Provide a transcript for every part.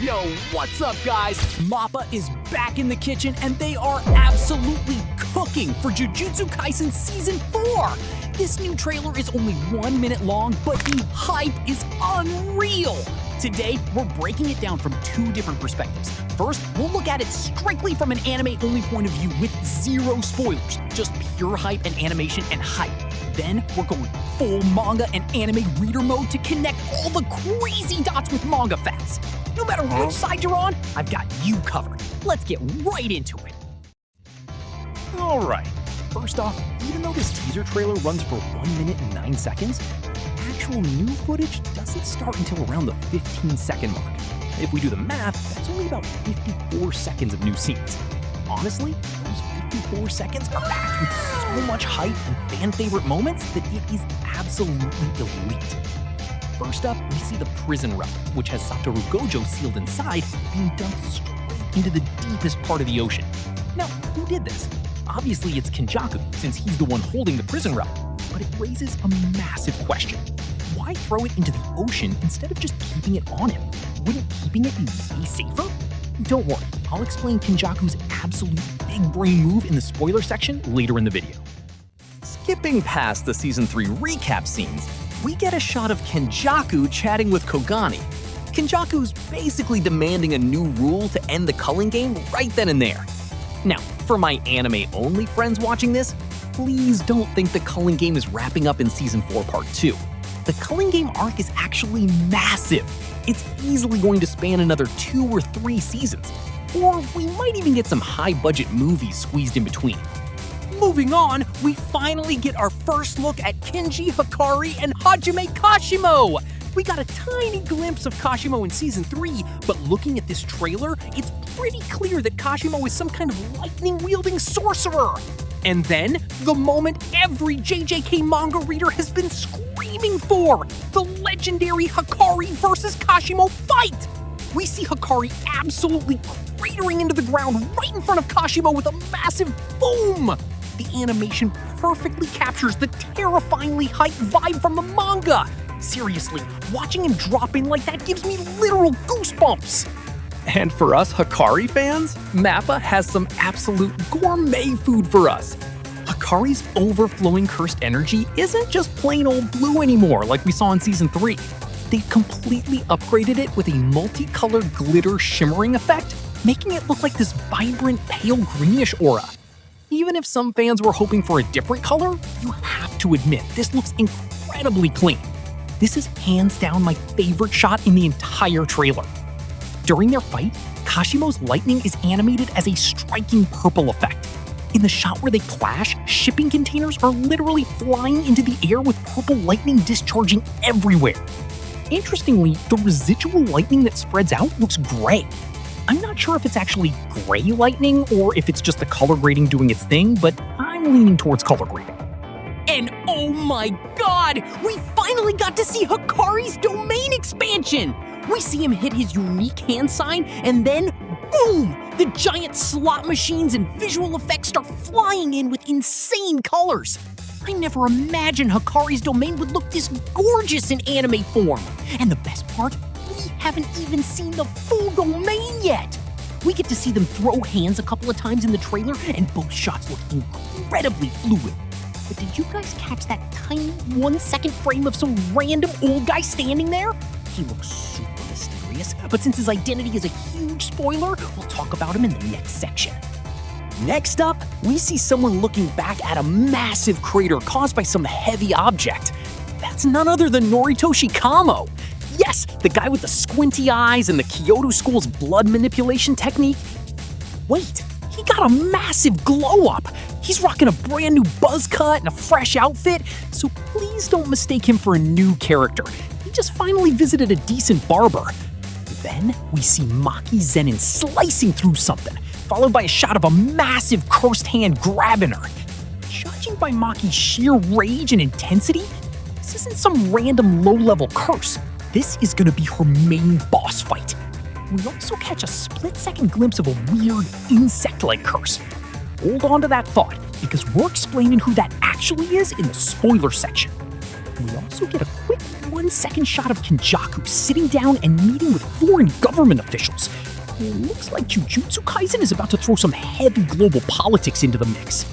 Yo, what's up, guys? MAPPA is back in the kitchen, and they are absolutely cooking for Jujutsu Kaisen Season 4! This new trailer is only 1 minute long, but the hype is unreal! Today, we're breaking it down from two different perspectives. First, we'll look at it strictly from an anime-only point of view with zero spoilers, just pure hype and animation and hype. Then, we're going full manga and anime reader mode to connect all the crazy dots with manga facts. No matter which side you're on, I've got you covered. Let's get right into it. Alright, first off, even though this teaser trailer runs for 1 minute and 9 seconds, actual new footage doesn't start until around the 15-second mark. If we do the math, that's only about 54 seconds of new scenes. Honestly, those 54 seconds are packed with so much hype and fan-favorite moments that it is absolutely elite. First up, we see the prison realm, which has Satoru Gojo sealed inside, being dumped straight into the deepest part of the ocean. Now, who did this? Obviously, it's Kenjaku, since he's the one holding the prison realm. But it raises a massive question. Why throw it into the ocean instead of just keeping it on him? Wouldn't keeping it be way safer? Don't worry, I'll explain Kenjaku's absolute big brain move in the spoiler section later in the video. Skipping past the Season 3 recap scenes, we get a shot of Kenjaku chatting with Kogani. Kenjaku's basically demanding a new rule to end the culling game right then and there. Now, for my anime-only friends watching this, please don't think the culling game is wrapping up in Season 4 Part 2. The culling game arc is actually massive. It's easily going to span another 2 or 3 seasons. Or we might even get some high-budget movies squeezed in between. Moving on, we finally get our first look at Kenji, Hakari, and Hajime Kashimo! We got a tiny glimpse of Kashimo in Season 3, but looking at this trailer, it's pretty clear that Kashimo is some kind of lightning-wielding sorcerer! And then, the moment every JJK manga reader has been screaming for! The legendary Hakari versus Kashimo fight! We see Hakari absolutely cratering into the ground right in front of Kashimo with a massive boom! The animation perfectly captures the terrifyingly hype vibe from the manga! Seriously, watching him drop in like that gives me literal goosebumps! And for us Hakari fans, MAPPA has some absolute gourmet food for us. Hakari's overflowing cursed energy isn't just plain old blue anymore like we saw in Season 3. They've completely upgraded it with a multicolored glitter shimmering effect, making it look like this vibrant pale greenish aura. Even if some fans were hoping for a different color, you have to admit this looks incredibly clean. This is hands down my favorite shot in the entire trailer. During their fight, Kashimo's lightning is animated as a striking purple effect. In the shot where they clash, shipping containers are literally flying into the air with purple lightning discharging everywhere. Interestingly, the residual lightning that spreads out looks gray. I'm not sure if it's actually gray lightning or if it's just the color grading doing its thing, but I'm leaning towards color grading. And oh my god! We finally got to see Hakari's domain expansion! We see him hit his unique hand sign, and then, boom! The giant slot machines and visual effects start flying in with insane colors. I never imagined Hakari's domain would look this gorgeous in anime form. And the best part, we haven't even seen the full domain yet. We get to see them throw hands a couple of times in the trailer, and both shots look incredibly fluid. But did you guys catch that tiny 1-second frame of some random old guy standing there? He looks super mysterious, but since his identity is a huge spoiler, we'll talk about him in the next section. Next up, we see someone looking back at a massive crater caused by some heavy object. That's none other than Noritoshi Kamo. Yes, the guy with the squinty eyes and the Kyoto School's blood manipulation technique. Wait, he got a massive glow-up. He's rocking a brand new buzz cut and a fresh outfit, so please don't mistake him for a new character. He just finally visited a decent barber. Then we see Maki Zenin slicing through something, followed by a shot of a massive cursed hand grabbing her. Judging by Maki's sheer rage and intensity, this isn't some random low-level curse. This is gonna be her main boss fight. We also catch a split-second glimpse of a weird insect-like curse. Hold on to that thought, because we're explaining who that actually is in the spoiler section. We also get a quick 1-second shot of Kenjaku sitting down and meeting with foreign government officials. It looks like Jujutsu Kaisen is about to throw some heavy global politics into the mix.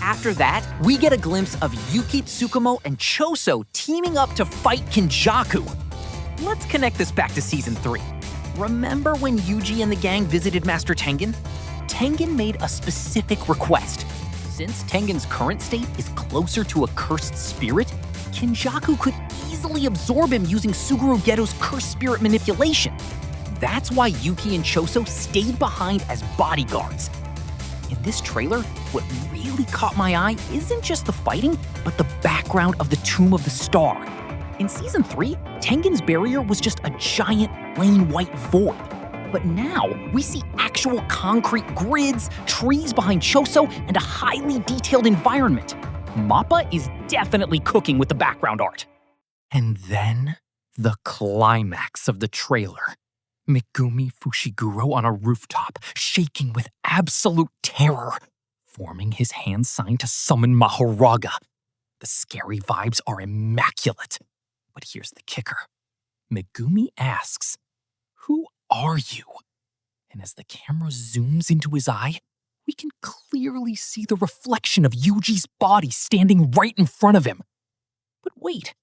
After that, we get a glimpse of Yuki Tsukumo and Choso teaming up to fight Kinjaku. Let's connect this back to Season 3. Remember when Yuji and the gang visited Master Tengen? Tengen made a specific request. Since Tengen's current state is closer to a cursed spirit, Kinjaku could easily absorb him using Suguru Geto's cursed spirit manipulation. That's why Yuki and Choso stayed behind as bodyguards. In this trailer, what really caught my eye isn't just the fighting, but the background of the Tomb of the Star. In Season 3, Tengen's barrier was just a giant plain white void. But now, we see actual concrete grids, trees behind Choso, and a highly detailed environment. MAPPA is definitely cooking with the background art. And then, the climax of the trailer. Megumi Fushiguro on a rooftop, shaking with absolute terror, forming his hand sign to summon Mahoraga. The scary vibes are immaculate. But here's the kicker. Megumi asks, "Who are you?" And as the camera zooms into his eye, we can clearly see the reflection of Yuji's body standing right in front of him. But wait,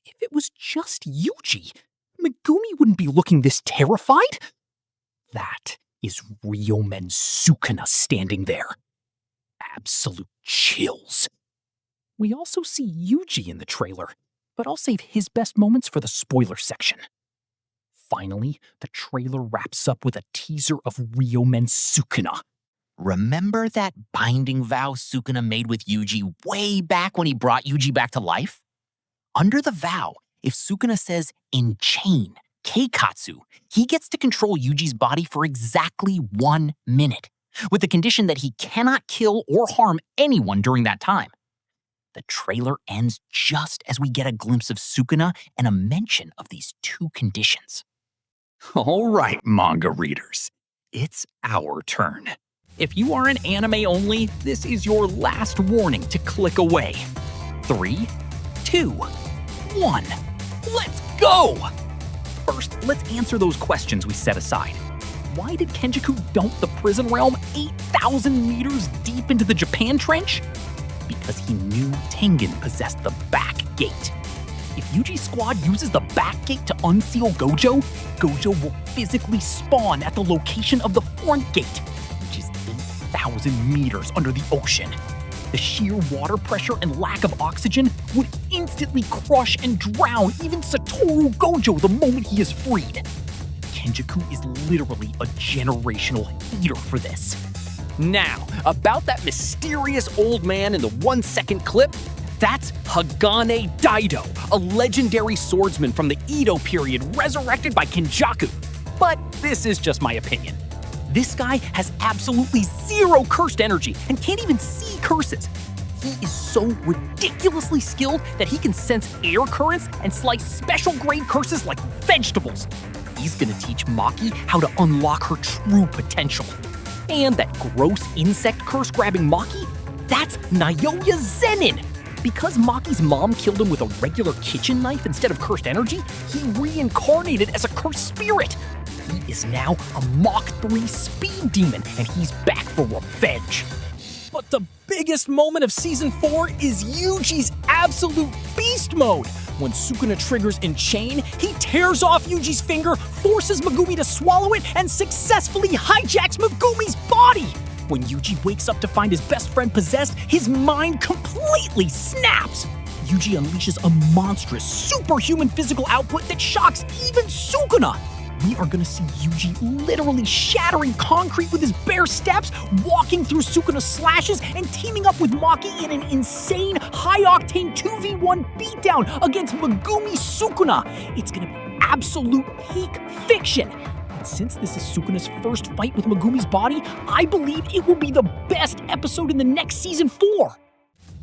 if it was just Yuji, Megumi wouldn't be looking this terrified. That is Ryomen Sukuna standing there. Absolute chills. We also see Yuji in the trailer, but I'll save his best moments for the spoiler section. Finally, the trailer wraps up with a teaser of Ryomen Sukuna. Remember that binding vow Sukuna made with Yuji way back when he brought Yuji back to life? Under the vow, if Sukuna says "enchain," Keikatsu, he gets to control Yuji's body for exactly 1 minute, with the condition that he cannot kill or harm anyone during that time. The trailer ends just as we get a glimpse of Sukuna and a mention of these two conditions. All right, manga readers, it's our turn. If you are an anime only, this is your last warning to click away. 3, 2, 1, let's go! First, let's answer those questions we set aside. Why did Kenjaku dump the prison realm 8,000 meters deep into the Japan Trench? Because he knew Tengen possessed the back gate. If Yuji's squad uses the back gate to unseal Gojo, Gojo will physically spawn at the location of the front gate, which is 8,000 meters under the ocean. The sheer water pressure and lack of oxygen would instantly crush and drown even Satoru Gojo the moment he is freed. Kenjaku is literally a generational hater for this. Now, about that mysterious old man in the 1-second clip, that's Hagane Daido, a legendary swordsman from the Edo period resurrected by Kenjaku. But this is just my opinion. This guy has absolutely zero cursed energy and can't even see curses. He is so ridiculously skilled that he can sense air currents and slice special grade curses like vegetables. He's gonna teach Maki how to unlock her true potential. And that gross insect curse grabbing Maki, that's Naoya Zenin. Because Maki's mom killed him with a regular kitchen knife instead of cursed energy, he reincarnated as a cursed spirit. He is now a Mach 3 speed demon, and he's back for revenge. But the biggest moment of Season 4 is Yuji's absolute beast mode. When Sukuna triggers Enchain, he tears off Yuji's finger, forces Megumi to swallow it, and successfully hijacks Megumi's body. When Yuji wakes up to find his best friend possessed, his mind completely snaps. Yuji unleashes a monstrous, superhuman physical output that shocks even Sukuna. We are gonna see Yuji literally shattering concrete with his bare steps, walking through Sukuna's slashes, and teaming up with Maki in an insane, high-octane 2v1 beatdown against Megumi Sukuna. It's gonna be absolute peak fiction. And since this is Sukuna's first fight with Megumi's body, I believe it will be the best episode in the next Season 4.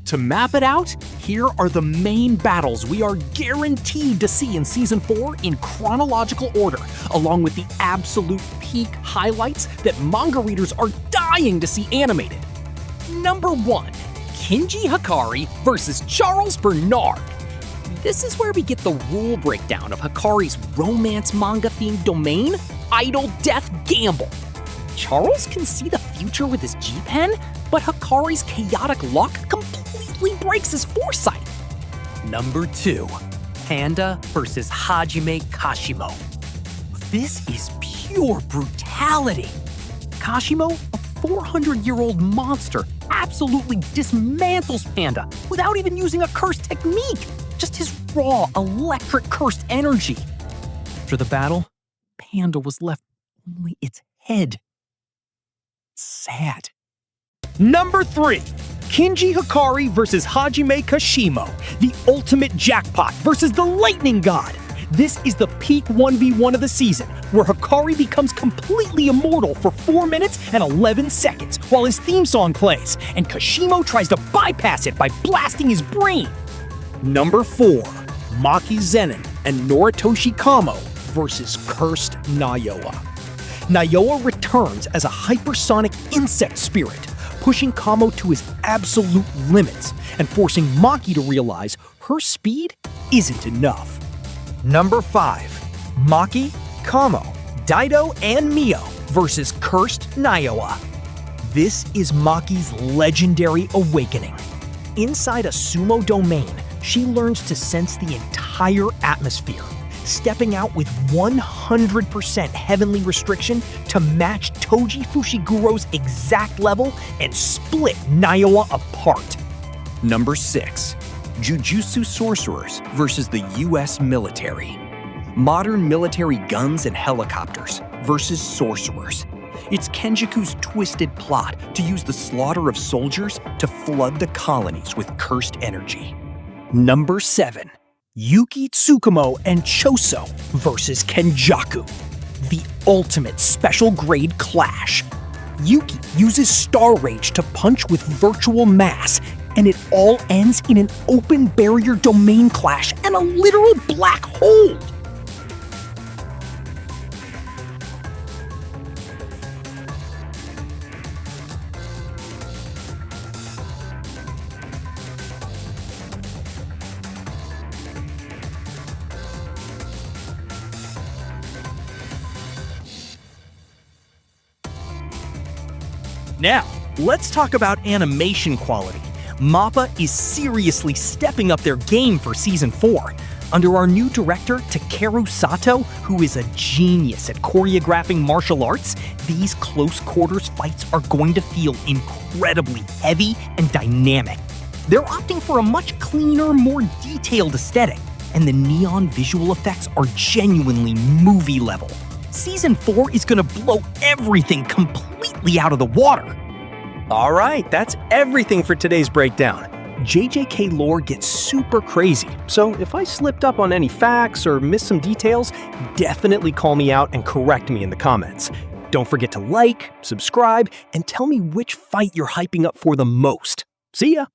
To map it out, here are the main battles we are guaranteed to see in Season 4 in chronological order, along with the absolute peak highlights that manga readers are dying to see animated. Number 1, Kinji Hakari versus Charles Bernard. This is where we get the rule breakdown of Hakari's romance manga-themed domain, Idle Death Gamble. Charles can see the future with his G-Pen, but Hakari's chaotic luck completely breaks his foresight. Number 2. Panda versus Hajime Kashimo. This is pure brutality. Kashimo, a 400-year-old monster, absolutely dismantles Panda without even using a cursed technique, just his raw, electric cursed energy. After the battle, Panda was left only its head. Sad. Number 3. Kinji Hakari versus Hajime Kashimo, the ultimate jackpot versus the lightning god. This is the peak 1v1 of the season, where Hakari becomes completely immortal for 4 minutes and 11 seconds while his theme song plays, and Kashimo tries to bypass it by blasting his brain. Number 4. Maki Zenin and Noritoshi Kamo versus Cursed Nayoa. Nayoa returns as a hypersonic insect spirit, pushing Kamo to his absolute limits and forcing Maki to realize her speed isn't enough. Number 5. Maki, Kamo, Daido, and Mio versus Cursed Nayoa. This is Maki's legendary awakening. Inside a sumo domain, she learns to sense the entire atmosphere, stepping out with 100% heavenly restriction to match Toji Fushiguro's exact level and split Nayoa apart. Number 6. Jujutsu Sorcerers versus the US military. Modern military guns and helicopters versus sorcerers. It's Kenjaku's twisted plot to use the slaughter of soldiers to flood the colonies with cursed energy. Number 7. Yuki Tsukumo and Choso versus Kenjaku, the ultimate special grade clash. Yuki uses Star Rage to punch with virtual mass, and it all ends in an open barrier domain clash and a literal black hole. Now, let's talk about animation quality. MAPPA is seriously stepping up their game for Season 4. Under our new director, Takeru Sato, who is a genius at choreographing martial arts, these close quarters fights are going to feel incredibly heavy and dynamic. They're opting for a much cleaner, more detailed aesthetic, and the neon visual effects are genuinely movie level. Season 4 is gonna blow everything completely out of the water. Alright, that's everything for today's breakdown. JJK lore gets super crazy, so if I slipped up on any facts or missed some details, definitely call me out and correct me in the comments. Don't forget to like, subscribe, and tell me which fight you're hyping up for the most. See ya!